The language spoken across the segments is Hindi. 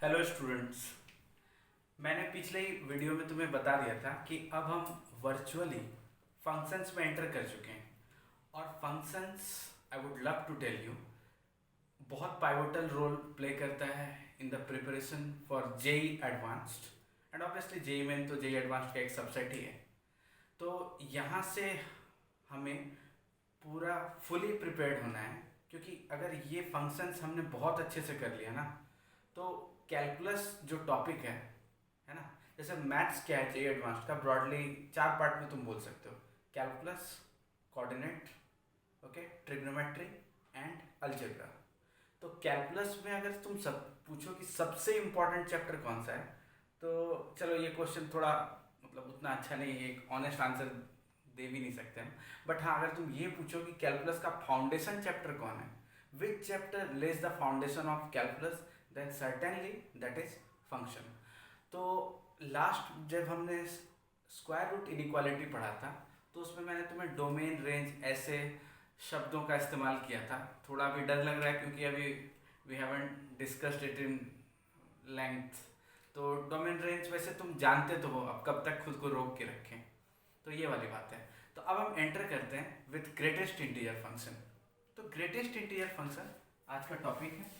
Hello students. मैंने पिछले ही वीडियो में तुम्हें बता दिया था कि अब हम वर्चुअली फंक्शंस में एंटर कर चुके हैं और functions I would love to tell you बहुत पाइवोटल रोल प्ले करता है in the preparation for JEE Advanced and obviously JEE Main तो जेई एडवांस्ड का एक सबसेट ही है। तो यहाँ से हमें पूरा फुली प्रिपेयर्ड होना है, क्योंकि अगर ये फंक्शंस हमने बहुत अच्छे से कर लिया ना तो कैलकुलस जो टॉपिक है ना, जैसे मैथ्स क्या है चाहिए एडवांस्ड का ब्रॉडली 4 पार्ट में तुम बोल सकते हो। Calculus, coordinate, okay, trigonometry and algebra. तो कैलकुलस में अगर तुम सब पूछो कि सबसे इम्पोर्टेंट चैप्टर कौन सा है, तो चलो ये क्वेश्चन थोड़ा मतलब उतना अच्छा नहीं है, एक ऑनेस्ट आंसर दे भी नहीं सकते हम। बट हाँ, अगर तुम ये पूछो कि कैलकुलस का फाउंडेशन चैप्टर कौन है, which chapter lays the foundation of calculus, then certainly that is function. तो लास्ट जब हमने स्क्वायर रूट इनइक्वालिटी पढ़ा था तो उसमें मैंने तुम्हें डोमेन, रेंज ऐसे शब्दों का इस्तेमाल किया था। थोड़ा भी डर लग रहा है क्योंकि अभी we haven't discussed it in length. तो डोमेन, रेंज वैसे तुम जानते तो हो, अब कब तक खुद को रोक के रखें, तो ये वाली बात है। तो अब हम एंटर करते हैं विथ ग्रेटेस्ट इंटीजर फंक्शन। तो ग्रेटेस्ट इंटीजर फंक्शन आज का टॉपिक है,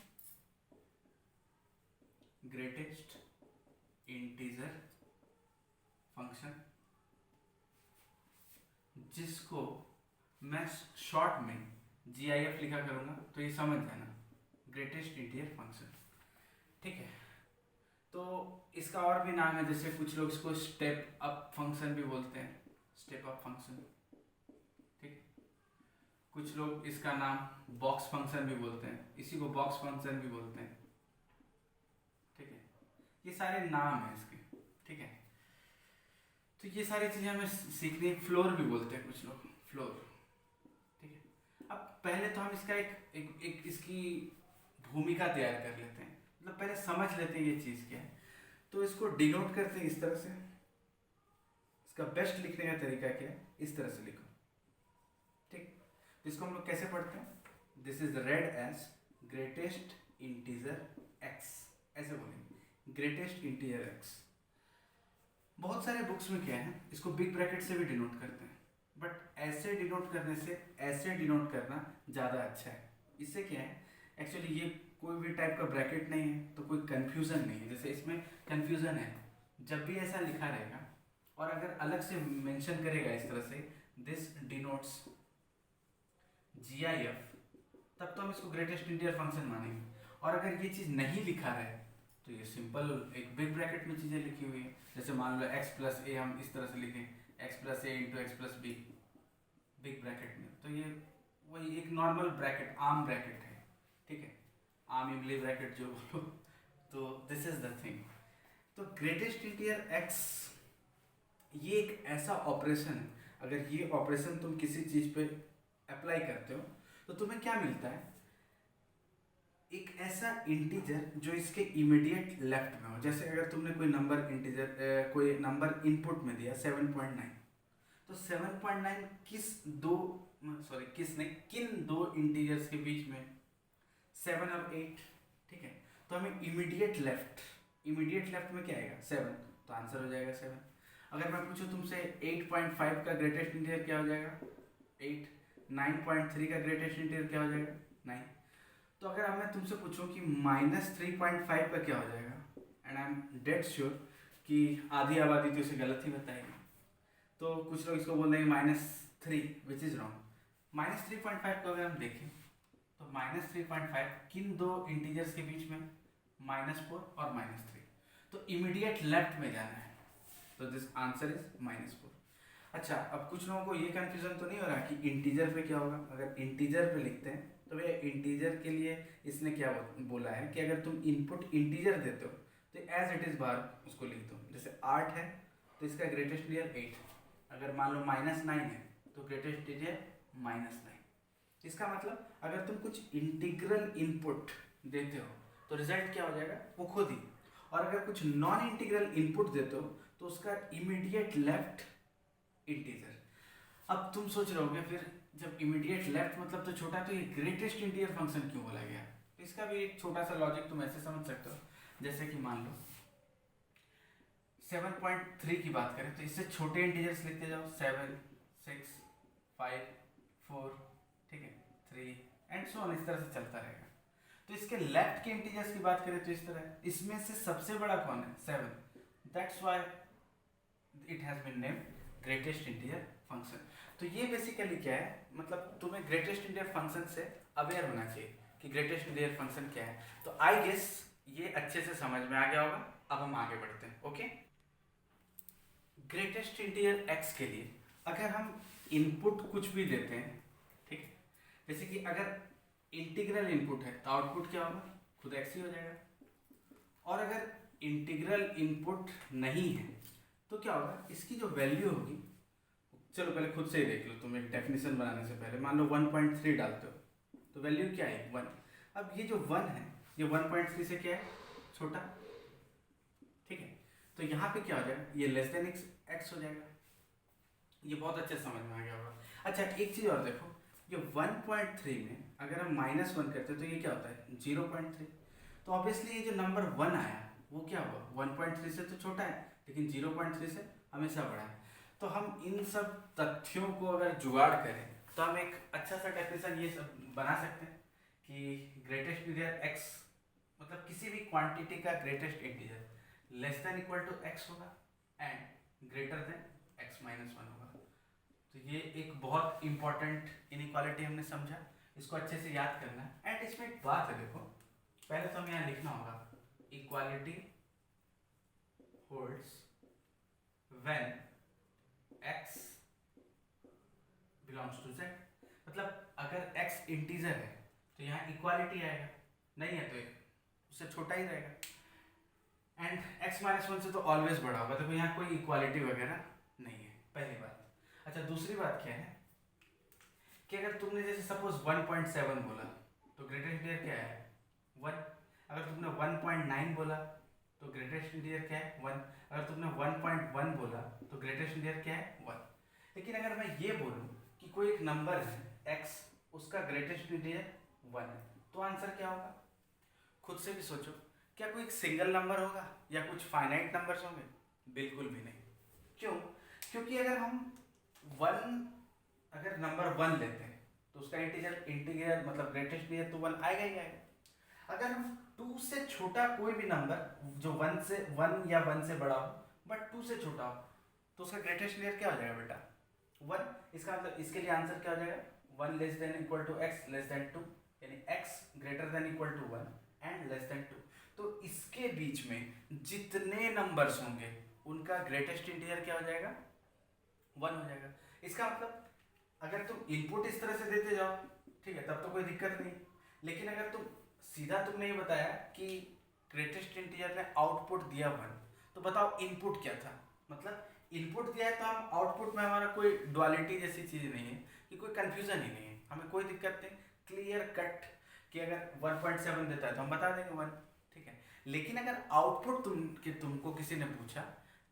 ग्रेटेस्ट इंटीजर फंक्शन, जिसको मैं शॉर्ट में GIF लिखा करूंगा, तो ये समझ जाना, ग्रेटेस्ट इंटीजर फंक्शन। ठीक है। तो इसका और भी नाम है, जैसे कुछ लोग इसको स्टेप अप फंक्शन भी बोलते हैं, स्टेप अप फंक्शन। ठीक। कुछ लोग इसका नाम बॉक्स फंक्शन भी बोलते हैं, इसी को बॉक्स फंक्शन भी बोलते हैं। ठीक है। ये सारे नाम हैं इसके। ठीक है। तो ये सारी चीज़ें हमें सीखनी। फ्लोर भी बोलते हैं कुछ लोग, फ्लोर। ठीक है। अब पहले तो हम इसका एक इसकी भूमिका तैयार कर लेते हैं, मतलब पहले समझ लेते हैं ये चीज़ क्या है। तो इसको डिनोट करते हैं इस तरह से। इसका बेस्ट लिखने का तरीका क्या है, इस तरह से लिखो। ठीक। तो इसको हम लोग कैसे पढ़ते हैं, this is read as greatest integer x, ऐसे बोलेंगे, ग्रेटेस्ट इंटीजर एक्स। बहुत सारे बुक्स में क्या है, इसको बिग ब्रैकेट से भी डिनोट करते हैं, बट ऐसे डिनोट करने से ऐसे डिनोट करना ज़्यादा अच्छा है। इससे क्या है, एक्चुअली ये कोई भी टाइप का ब्रैकेट नहीं है तो कोई कन्फ्यूज़न नहीं है। जैसे इसमें कन्फ्यूज़न है, जब भी ऐसा लिखा रहेगा और अगर अलग से मेंशन करेगा इस तरह से, दिस डिनोट्स GIF, तब तो हम इसको ग्रेटेस्ट इंटीजर फंक्शन मानेंगे। और अगर ये चीज़ नहीं लिखा रहे तो ये सिंपल एक बिग ब्रैकेट में चीज़ें लिखी हुई है। जैसे मान लो x प्लस ए हम इस तरह से लिखें, x plus a into x plus b, big bracket में, तो ये वही एक नॉर्मल ब्रैकेट, आम ब्रैकेट है। ठीक है, आम इमली ब्रैकेट जो बोलो। तो दिस इज द थिंग। तो ग्रेटेस्ट इंटीजर x ये एक ऐसा ऑपरेशन है, अगर ये ऑपरेशन तुम किसी चीज़ पे अप्लाई करते हो तो तुम्हें क्या मिलता है, एक ऐसा इंटीजर जो इसके इमीडिएट लेफ्ट में हो। जैसे अगर तुमने कोई नंबर इंटीजर कोई नंबर इनपुट में दिया 7.9, तो 7.9 किस दो, सॉरी किस नहीं, किन दो इंटीजर्स के बीच में, 7 और 8। ठीक है। तो हमें इमीडिएट लेफ्ट में क्या आएगा, 7, तो आंसर हो जाएगा 7। अगर मैं पूछूं तुमसे 8.5 का ग्रेटेस्ट इंटीजर क्या हो जाएगा, 8। 9.3 का ग्रेटेस्ट इंटीजर क्या हो जाएगा, 9। तो अगर अब मैं तुमसे पूछूं कि -3.5 का क्या हो जाएगा, and I am dead sure कि आधी आबादी तो इसे गलत ही बताएगी, तो कुछ लोग इसको बोल देंगे -3, विच इज़ रॉन्ग। -3.5 को अगर हम देखें तो -3.5 किन दो इंटीजर्स के बीच में, -4 और -3, तो इमीडिएट लेफ्ट में जाना है, तो दिस आंसर इज -4। अच्छा, अब कुछ लोगों को ये कन्फ्यूजन तो नहीं हो रहा कि इंटीजर पे क्या होगा। अगर इंटीजर पे लिखते हैं तो भैया इंटीजर के लिए इसने क्या बोला है कि अगर तुम इनपुट इंटीजर देते हो तो एज इट इज बाहर उसको लिख दो। जैसे 8 है तो इसका ग्रेटेस्ट इंटीजर 8, अगर मान लो -9 है तो ग्रेटेस्ट इंटीजर -9। इसका मतलब अगर तुम कुछ इंटीग्रल इनपुट देते हो तो रिजल्ट क्या हो जाएगा, वो खुद ही। और अगर कुछ नॉन इंटीग्रल इनपुट देते हो तो उसका इमीडिएट लेफ्ट इंटीजर। अब तुम सोच रहे होगे फिर जब इमीडिएट लेफ्ट मतलब तो छोटा, तो ये ग्रेटेस्ट इंटीजर फंक्शन क्यों बोला गया। तो इसका भी एक छोटा सा लॉजिक तुम ऐसे समझ सकते हो। जैसे कि मान लो 7.3 की बात करें तो इससे छोटे इंटीजर्स लिखते जाओ, 7, 6, 5, 4, ठीक है, 3 एंड सो ऑन, इस तरह से चलता रहेगा। तो इसके लेफ्ट के इंटीजर्स की बात करें तो इस तरह है, इसमें से सबसे बड़ा कौन है, 7, that's why it has been named greatest integer function. तो ये बेसिकली क्या है, मतलब तुम्हें ग्रेटेस्ट इंटीजर फंक्शन से अवेयर होना चाहिए कि ग्रेटेस्ट इंटीजर फंक्शन क्या है। तो आई गेस ये अच्छे से समझ में आ गया होगा। अब हम आगे बढ़ते हैं। ओके, ग्रेटेस्ट इंटीजर एक्स के लिए अगर हम इनपुट कुछ भी देते हैं, ठीक है, जैसे कि अगर इंटीग्रल इनपुट है तो आउटपुट क्या होगा, खुद एक्स ही हो जाएगा। और अगर इंटीग्रल इनपुट नहीं है तो क्या होगा, इसकी जो वैल्यू होगी, चलो पहले खुद से ही देख लो, तुम एक डेफिनेशन बनाने से पहले मान लो 1.3 डालते हो तो वैल्यू क्या है, 1। अब ये जो 1 है ये 1.3 से क्या है, छोटा, ठीक है। तो यहाँ पे क्या हो जाएगा, ये लेस देन एक्स हो जाएगा। ये बहुत अच्छे समझ में आ गया होगा। अच्छा एक चीज़ और देखो, ये 1.3 में अगर हम -1 करते हैं तो ये क्या होता है, 0.3। तो ऑब्वियसली ये जो नंबर 1 आया वो क्या हुआ, 1.3 से तो छोटा है लेकिन 0.3 से हमेशा बड़ा है। तो हम इन सब तथ्यों को अगर जुगाड़ करें तो हम एक अच्छा सा डेफिनेशन ये सब बना सकते हैं कि ग्रेटेस्ट इंटीजर एक्स, मतलब किसी भी क्वांटिटी का greatest integer less than equal to x होगा and greater than x minus 1 होगा। तो ये एक बहुत इंपॉर्टेंट इनइक्वालिटी हमने समझा, इसको अच्छे से याद करना है। एंड इसमें एक बात है, देखो पहले तो हमें यहाँ लिखना होगा equality holds when x belongs to z। मतलब अगर x इंटीजर है तो यहाँ इक्वालिटी आएगा, नहीं है तो उससे छोटा ही रहेगा। एंड x माइनस 1 से तो ऑलवेज बड़ा होगा, देखो यहाँ कोई इक्वालिटी वगैरह नहीं है, पहली बात। अच्छा दूसरी बात क्या है कि अगर तुमने जैसे सपोज 1.7 बोला तो ग्रेटेस्ट इंटीजर क्या है, 1। अगर तुमने 1.9 बोला तो ग्रेटेस्ट इंटीजर क्या है, 1। अगर तुमने 1.1 बोला तो ग्रेटेस्ट इंटीजर क्या है, 1। लेकिन अगर मैं ये बोलूँ कि कोई एक नंबर है x, उसका ग्रेटेस्ट इंटीजर 1 है, तो आंसर क्या होगा, खुद से भी सोचो, क्या कोई एक सिंगल नंबर होगा या कुछ फाइनाइट नंबर्स होंगे, बिल्कुल भी नहीं। क्यों, क्योंकि अगर हम अगर नंबर 1 लेते हैं तो उसका इंटीजर मतलब ग्रेटेस्ट इंटीजर तो 1 आएगा ही आएगा। अगर हम 2 से छोटा कोई भी नंबर जो 1 या 1 से बड़ा हो बट 2 से छोटा हो तो उसका ग्रेटेस्ट इंटीजर क्या हो जाएगा बेटा, 1। इसका मतलब इसके लिए आंसर क्या हो जाएगा, 1 less than equal to x less than 2, यानी x greater than equal to 1 and less than 2। तो इसके बीच में जितने नंबर्स होंगे उनका ग्रेटेस्ट इंटीजर क्या हो जाएगा, 1 हो जाएगा। इसका मतलब अगर तुम इनपुट इस तरह से देते जाओ, ठीक है, तब तो कोई दिक्कत नहीं। लेकिन अगर तुम सीधा, तुमने ये बताया कि ग्रेटेस्ट इंटीजर ने आउटपुट दिया 1, तो बताओ इनपुट क्या था, मतलब इनपुट दिया है तो हम आउटपुट में हमारा कोई डुअलिटी जैसी चीज़ नहीं है कि कोई कंफ्यूजन ही नहीं है, हमें कोई दिक्कत नहीं, क्लियर कट कि अगर 1.7 देता है तो हम बता देंगे 1, ठीक है। लेकिन अगर आउटपुट तुमको किसी ने पूछा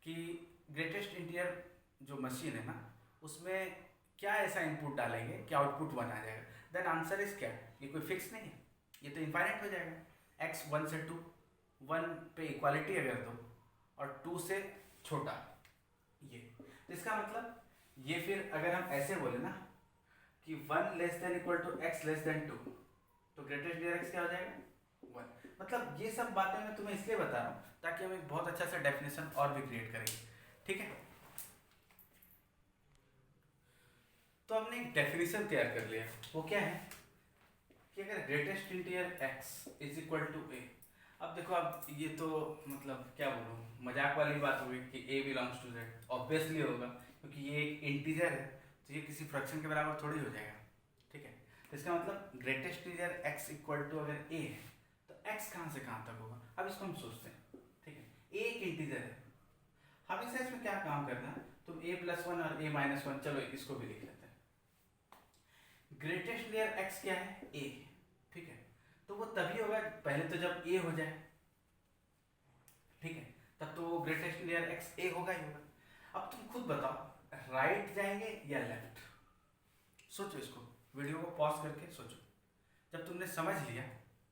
कि ग्रेटेस्ट इंटीजर जो मशीन है ना उसमें क्या ऐसा इनपुट डालेंगे कि आउटपुट 1 आ जाएगा, देन आंसर इज क्या, ये कोई फिक्स नहीं है, ये तो इनफाइनाइट हो जाएगा। x 1 से 2, 1 पे इक्वालिटी अगर दो और 2 से छोटा, ये तो इसका मतलब ये, फिर अगर हम ऐसे बोले ना कि 1 less than equal to x less than 2 तो ग्रेटेस्ट इंटीजर x क्या हो जाएगा, 1। मतलब ये सब बातें मैं तुम्हें इसलिए बता रहा हूँ ताकि हम एक बहुत अच्छा सा डेफिनेशन और भी क्रिएट करेंगे, ठीक है। तो हमने एक डेफिनेशन तैयार कर लिया, वो क्या है कि अगर greatest integer x is equal to a, अब देखो, अब ये तो मतलब क्या बोलूँ, मजाक वाली बात होगी कि a belongs to z, obviously होगा क्योंकि ये एक इंटीजर है तो ये किसी फ्रैक्शन के बराबर थोड़ी हो जाएगा, ठीक है। तो इसका मतलब greatest integer x equal to अगर a है तो x कहाँ से कहाँ तक होगा, अब इसको हम सोचते हैं, ठीक है। a एक इंटीजर है, हमेशा इसमें क्या काम करना है, तुम a+1 और a-1, चलो इसको भी लिख लेते हैं। ग्रेटेस्ट इंटीजर x क्या है, a, ठीक है। तो वो तभी होगा पहले तो जब a हो जाए, ठीक है, तब तो वो ग्रेटेस्ट इंटीजर x a होगा ही होगा। अब तुम खुद बताओ, राइट जाएंगे या लेफ्ट, सोचो, इसको वीडियो को पॉज करके सोचो। जब तुमने समझ लिया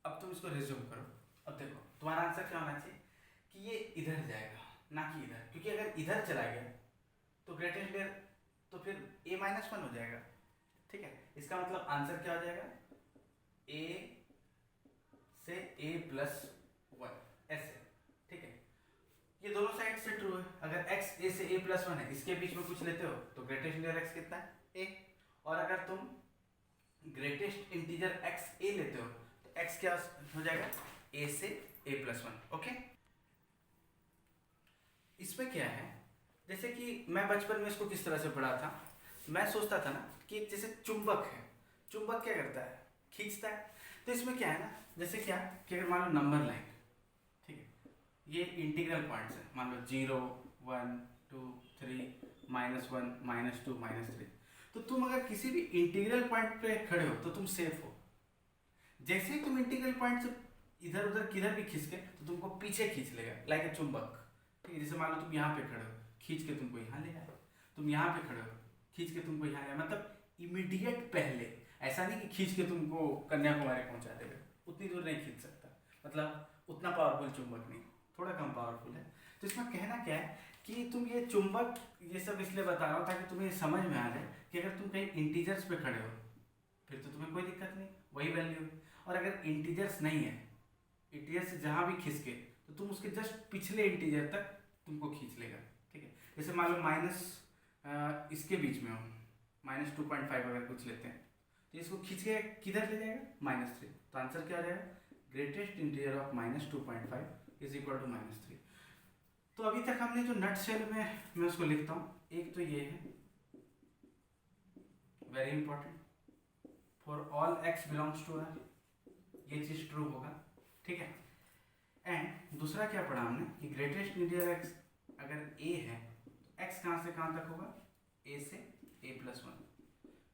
अब तुम इसको रिज्यूम करो अब देखो तुम्हारा आंसर क्या होना चाहिए कि ये इधर जाएगा ना कि इधर, क्योंकि अगर इधर चला गया तो ग्रेटेस्ट इंटीजर तो फिर a-1 हो जाएगा। ठीक है, इसका मतलब आंसर क्या हो जाएगा, a से a+1 ऐसे। ठीक है, ये दोनों साइड से ट्रू है। अगर x a से a+1 है, इसके बीच में कुछ लेते हो तो ग्रेटेस्ट इंटीजर x कितना है, a। और अगर तुम ग्रेटेस्ट इंटीजर x a लेते हो तो x क्या हो जाएगा, a से a+1। ओके, इसमें क्या है, जैसे कि मैं बचपन में इसको किस तरह से पढ़ा था, मैं सोचता था ना कि जैसे चुंबक है, चुंबक क्या करता है, खींचता है। तो इसमें क्या है ना, जैसे क्या कि अगर मान लो नंबर लाइन, ठीक है, ये इंटीग्रल पॉइंट्स है, मान लो 0 1 2 3 -1 -2 -3। तो तुम अगर किसी भी इंटीग्रल पॉइंट पे खड़े हो तो तुम सेफ हो। जैसे ही तुम इंटीग्रल पॉइंट से इधर उधर किधर भी खींच के तो तुमको पीछे खींच लेगा, लाइक ए चुंबक। ठीक है, जैसे मान लो तुम यहाँ पे खड़े हो, खींच के तुमको यहाँ ले आए, तुम यहाँ पे खड़े हो, खींच के तुमको यहाँ ले आए, मतलब इमीडिएट पहले। ऐसा नहीं कि खींच के तुमको कन्याकुमारी पहुँचा देगा, उतनी दूर नहीं खींच सकता, मतलब उतना पावरफुल चुंबक नहीं, थोड़ा कम पावरफुल है। तो इसमें कहना क्या है कि तुम ये चुंबक, ये सब इसलिए बता रहा हूँ ताकि तुम्हें समझ में आ जाए कि अगर तुम कहीं इंटीजर्स पे खड़े हो फिर तो तुम्हें कोई दिक्कत नहीं, वही वैल्यू है। और अगर इंटीजर्स नहीं है, इंटीजर से जहाँ भी खींच के तो तुम उसके जस्ट पिछले इंटीजर तक तुमको खींच लेगा। ठीक है, जैसे मान लो माइनस इसके बीच में हो, -2.5 अगर कुछ लेते हैं तो इसको खींच के किधर ले जाएगा, -3। तो आंसर क्या हो जाएगा, greatest integer of -2.5 is equal to -3। तो अभी तक हमने जो नट शेल में मैं उसको लिखता हूँ, एक तो ये है very important, for all x belongs to r, ये चीज ट्रू होगा। ठीक है, एंड दूसरा क्या पढ़ा हमने कि ग्रेटेस्ट इंटीजर x अगर a है तो x कहाँ से कहाँ तक होगा, a से a+1।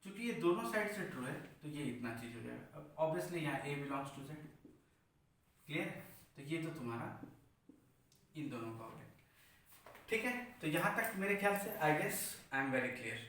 चूंकि ये दोनों साइड से ट्रू है तो ये इतना चीज हो जाएगा। अब ऑब्वियसली यहाँ a belongs to z, clear. तो ये तो तुम्हारा इन दोनों का हो गया। ठीक है, तो यहाँ तक मेरे ख्याल से I guess I am very clear.